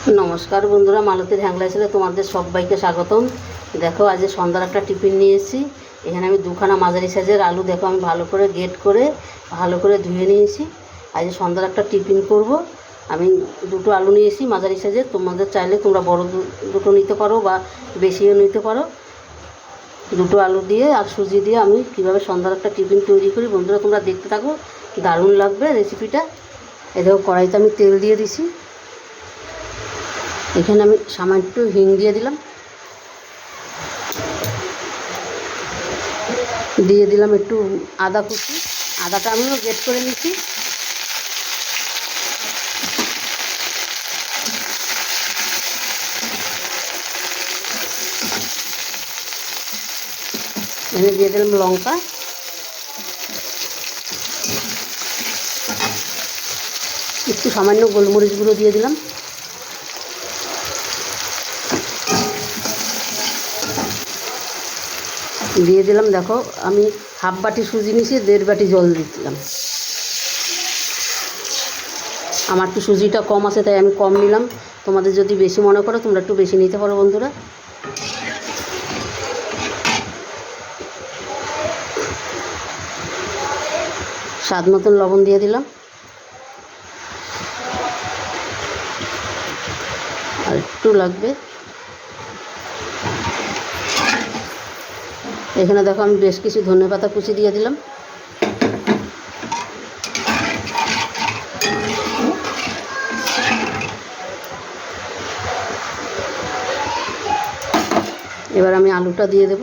নমস্কার বন্ধুরা, মালতীর হ্যাংলা ছেলে তোমাদের সবাইকে স্বাগতম। দেখো আজ সন্ধ্যার একটা টিফিন নিয়ে এসেছি। এখানে আমি দুখানা মাঝারি সাইজের আলু দেখো আমি ভালো করে গ্রেট করে ভালো করে ধুয়ে নিয়েছি। আজ সন্ধ্যার একটা টিফিন করব। আমি দুটো আলু নিয়েছি মাঝারি সাইজের, তোমাদের চাইলে তোমরা বড় দুটো নিতে পারো বা বেশিও নিতে পারো। দুটো আলু দিয়ে আর সুজি দিয়ে আমি কীভাবে সন্ধ্যার একটা টিফিন তৈরি করি বন্ধুরা তোমরা দেখতে থাকো, দারুণ লাগবে রেসিপিটা। এই দেখো কড়াইতে আমি তেল দিয়ে দিছি। এখানে আমি সামান্য একটু হিং দিয়ে দিলাম একটু আদা কুচি। আদাটা আমিও গ্রেট করে নিচ্ছি। এখানে দিয়ে দিলাম লঙ্কা, একটু সামান্য গোলমরিচ গুঁড়ো দিয়ে দিলাম। দিয়ে দিলাম দেখো আমি হাফ বাটি সুজি নিয়েছি, 1.5 বাটি জল দিচ্ছিলাম। আমার একটু সুজিটা কম আছে তাই আমি কম নিলাম, তোমাদের যদি বেশি মনে করো তোমরা একটু বেশি নিতে পারো বন্ধুরা। স্বাদ মতন লবণ দিয়ে দিলাম, আর একটু লাগবে। এখানে দেখো আমি বেশ কিছু ধনেপাতা কুচি দিয়ে দিলাম। এবার আমি আলুটা দিয়ে দেব।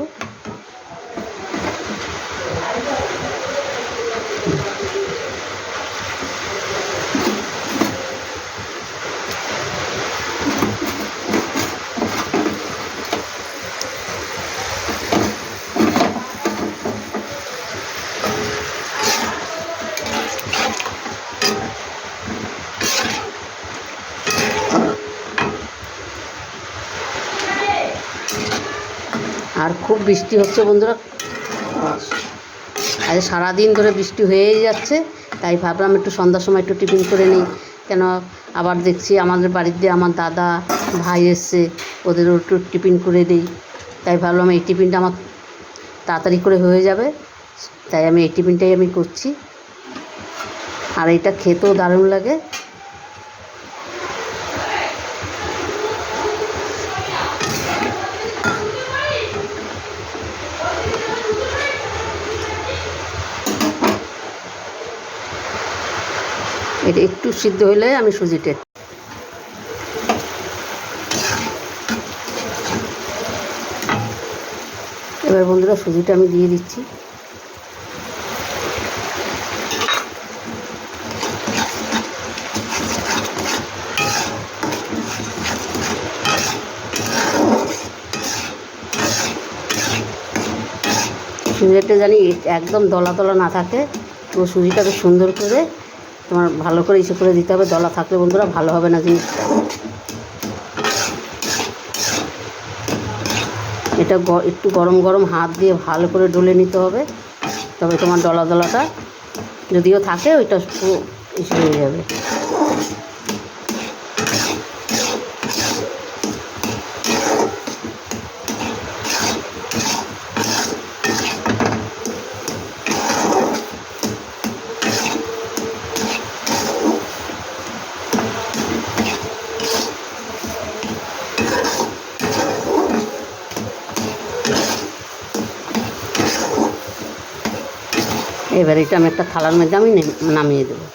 আর খুব বৃষ্টি হচ্ছে বন্ধুরা, আজ সারাদিন ধরে বৃষ্টি হয়েই যাচ্ছে, তাই ভাবলাম একটু সন্ধ্যার সময় একটু টিফিন করে নিই। কেন আবার দেখছি আমাদের বাড়িতে আমার দাদা ভাই এসছে, ওদেরও একটু টিফিন করে দিই। তাই ভাবলাম এই টিফিনটা আমার তাড়াতাড়ি করে হয়ে যাবে, তাই আমি এই টিফিনটাই আমি করছি। আর এইটা খেতেও দারুণ লাগে। এটা একটু সিদ্ধ হলে আমি সুজিটা এবার বন্ধুরা সুজিটা আমি দিয়ে দিচ্ছি। সুজিটা জানি একদম দলা দলা না থাকে, তো সুজিটাকে সুন্দর করে তোমার ভালো করে ইসে করে দিতে হবে। দলা থাকলে বন্ধুরা ভালো হবে না জিনিসটা। এটা একটু গরম গরম হাত দিয়ে ভালো করে ডলে নিতে হবে, তবে তোমার দলা দলাটা যদিও থাকে ওইটা ইসে হয়ে যাবে। এবার এটা আমি একটা থালার মধ্যে আমি নামিয়ে দেবো।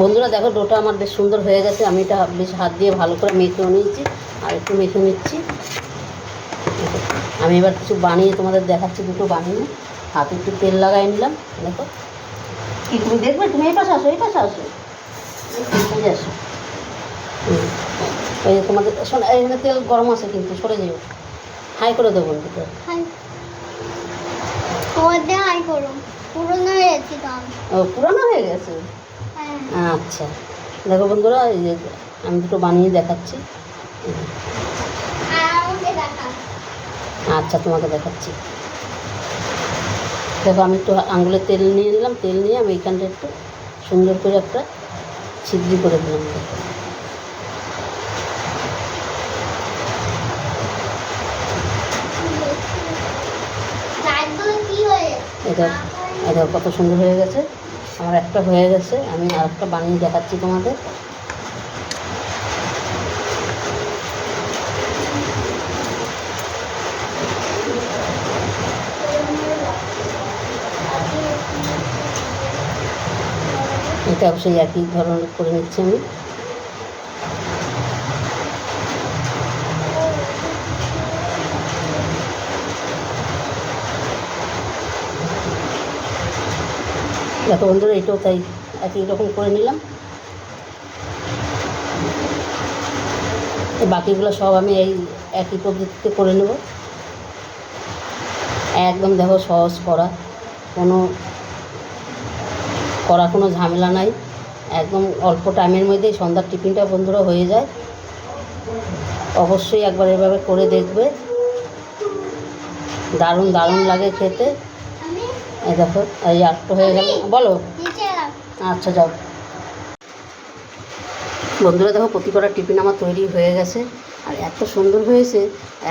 বন্ধুরা দেখো ডোটা আমার বেশ সুন্দর হয়ে গেছে। আমি এটা বেশ হাত দিয়ে ভালো করে মেখেও নিয়েছি, আর একটু মেখে নিচ্ছি। আমি এবার কিছু বানিয়ে তোমাদের দেখাচ্ছি। দুটো বানিয়ে হাতে একটু তেল লাগাই নিলাম। দেখো কি তুমি দেখবে, তুমি এই পাশে আসো, এই পাশে আসো, এই যে আসো। এই যে তোমাদের এখানে তেল গরম আছে কিন্তু সরে যাও, হাই করে দেবো বন্ধুদের। হাই পুরনো হয়ে গেছে। আচ্ছা দেখো বন্ধুরা, এই যে আমি দুটো বানিয়ে দেখাচ্ছি। আচ্ছা তোমাকে দেখাচ্ছি। দেখো আমি একটু আঙুলে তেল নিয়ে নিলাম, তেল নিয়ে আমি এইখানটা একটু সুন্দর করে একটা ছিদ্রি করে দিলাম। এটা এটা কত সুন্দর হয়ে গেছে। আমার একটা হয়ে গেছে, আমি আর একটা বানিয়ে দেখাচ্ছি তোমাদের। এটা সেই একই ধরনের করে নিচ্ছি আমি। দেখো বন্ধুরা, এটাও তাই একই রকম করে নিলাম। বাকিগুলো সব আমি এই একই পদ্ধতিতে করে নেব। একদম দেখো সহজ করা, কোনো ঝামেলা নাই। একদম অল্প টাইমের মধ্যেই সন্ধ্যার টিফিনটা বন্ধুরা হয়ে যায়। অবশ্যই একবার এভাবে করে দেখবে, দারুণ দারুণ লাগে খেতে। এই দেখো এই আটটা হয়ে গেল, বলো। আচ্ছা যাও বন্ধুরা, দেখো প্রতি কটা টিফিন আমার তৈরি হয়ে গেছে, আর এত সুন্দর হয়েছে।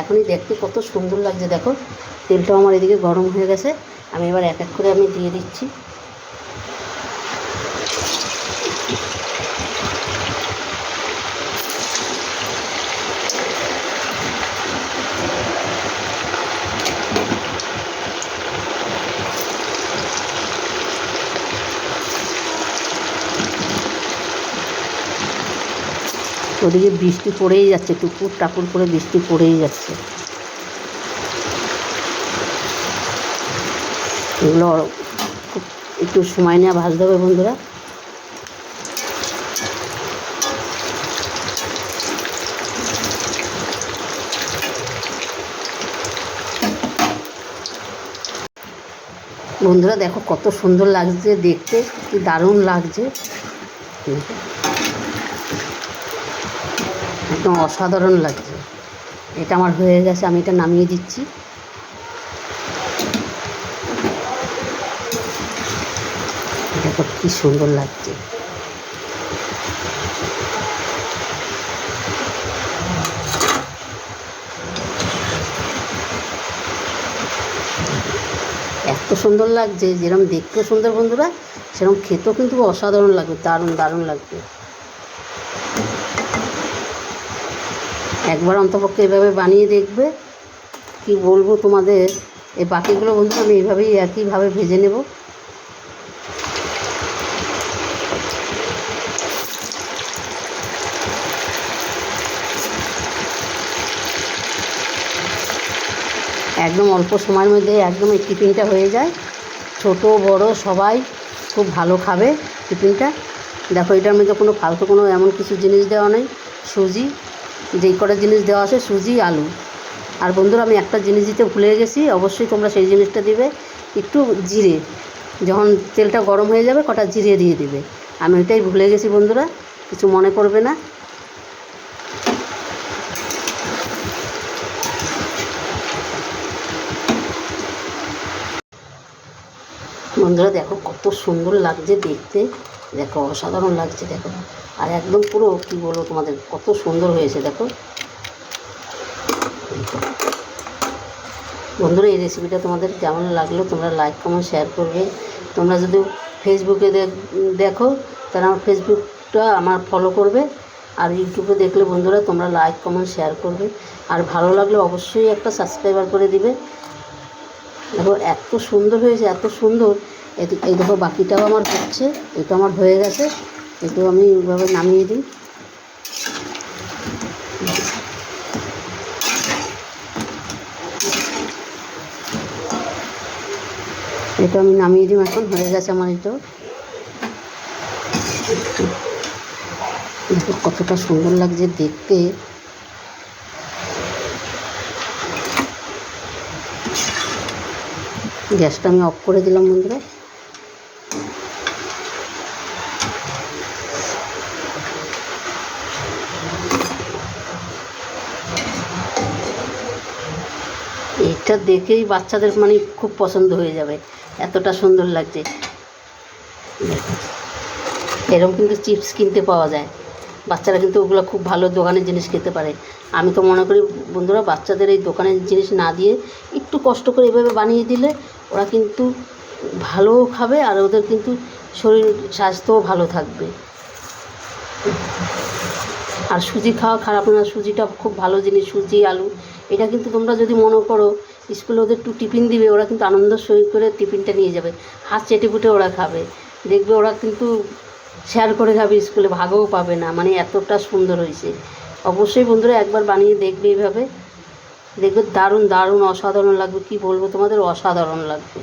এখনই দেখতে কত সুন্দর লাগছে। দেখো তেলটাও আমার এদিকে গরম হয়ে গেছে। আমি এবার এক এক করে আমি দিয়ে দিচ্ছি। ওদিকে বৃষ্টি পড়েই যাচ্ছে, টুকুর টাকুর করে বৃষ্টি পড়েই যাচ্ছে। এগুলো একটু সময় নিয়ে ভাজতে হবে বন্ধুরা। বন্ধুরা দেখো কত সুন্দর লাগছে দেখতে, কি দারুণ লাগছে, একদম অসাধারণ লাগছে। এটা আমার হয়ে গেছে, আমি এটা নামিয়ে দিচ্ছি। দেখো কি সুন্দর লাগছে। এত সুন্দর লাগছে, যেরকম দেখতেও সুন্দর বন্ধুরা, সেরকম খেতেও কিন্তু অসাধারণ লাগবে, দারুণ দারুণ লাগবে। একবার অন্তপক্ষে এভাবে বানিয়ে দেখবে, কি বলবো তোমাদের। এই বাকিগুলো বন্ধুরা আমি এইভাবেই একইভাবে ভেজে নেব। একদম অল্প সময়ের মধ্যে একদম এই টিফিনটা হয়ে যায়। ছোট বড় সবাই খুব ভালো খাবে টিফিনটা। দেখো এটার মধ্যে কোনো ফালতু কোনো এমন কিছু জিনিস দেওয়া নেই। সুজি, যেই কটা জিনিস দেওয়া আছে সুজি আলু। আর বন্ধুরা আমি একটা জিনিস দিতে ভুলে গেছি, অবশ্যই তোমরা সেই জিনিসটা দিবে, একটু জিরে। যখন তেলটা গরম হয়ে যাবে কটা জিরে দিয়ে দিবে। আমি ওইটাই ভুলে গেছি বন্ধুরা, কিছু মনে করবে না। বন্ধুরা দেখো কত সুন্দর লাগছে দেখতে, দেখো অসাধারণ লাগছে দেখো। আর একদম পুরো কী বলবো তোমাদের, কত সুন্দর হয়েছে দেখো। বন্ধুরা এই রেসিপিটা তোমাদের কেমন লাগলো তোমরা লাইক কমেন্ট শেয়ার করবে। তোমরা যদি ফেসবুকে দেখো তাহলে আমার ফেসবুকটা আমার ফলো করবে, আর ইউটিউবে দেখলে বন্ধুরা তোমরা লাইক কমেন্ট শেয়ার করবে। আর ভালো লাগলে অবশ্যই একটা সাবস্ক্রাইবার করে দিবে। দেখো এত সুন্দর হয়েছে, এত সুন্দর। এই দেখো বাকিটাও আমার হচ্ছে, এটা আমার হয়ে গেছে। এটাও আমি এইভাবে নামিয়ে দিই। এটা আমি নামিয়ে দিই, এখন হয়ে গেছে আমার। এটাও দেখো কতটা সুন্দর লাগছে দেখতে। গ্যাসটা আমি অফ করে দিলাম বন্ধুরা। এটা দেখেই বাচ্চাদের মানে খুব পছন্দ হয়ে যাবে, এতটা সুন্দর লাগছে। এরকম কিন্তু চিপস কিনতে পাওয়া যায়, বাচ্চারা কিন্তু ওগুলো খুব ভালো দোকানের জিনিস খেতে পারে। আমি তো মনে করি বন্ধুরা, বাচ্চাদের এই দোকানের জিনিস না দিয়ে একটু কষ্ট করে এভাবে বানিয়ে দিলে ওরা কিন্তু ভালোও খাবে, আর ওদের কিন্তু শরীর স্বাস্থ্যও ভালো থাকবে। আর সুজি খাওয়া খারাপ না, সুজিটা খুব ভালো জিনিস, সুজি আলু এটা কিন্তু তোমরা যদি মনে করো স্কুলে ওদের একটু টিফিন দিবে, ওরা কিন্তু আনন্দ সই করে টিফিনটা নিয়ে যাবে, হাত চেটেপুটে ওরা খাবে, দেখবে ওরা কিন্তু শেয়ার করে খাবে, স্কুলে ভাগও পাবে না, মানে এতটা সুন্দর হয়েছে। অবশ্যই বন্ধুরা একবার বানিয়ে দেখবে এইভাবে, দেখবে দারুণ দারুণ অসাধারণ লাগবে, কি বলবো তোমাদের, অসাধারণ লাগবে।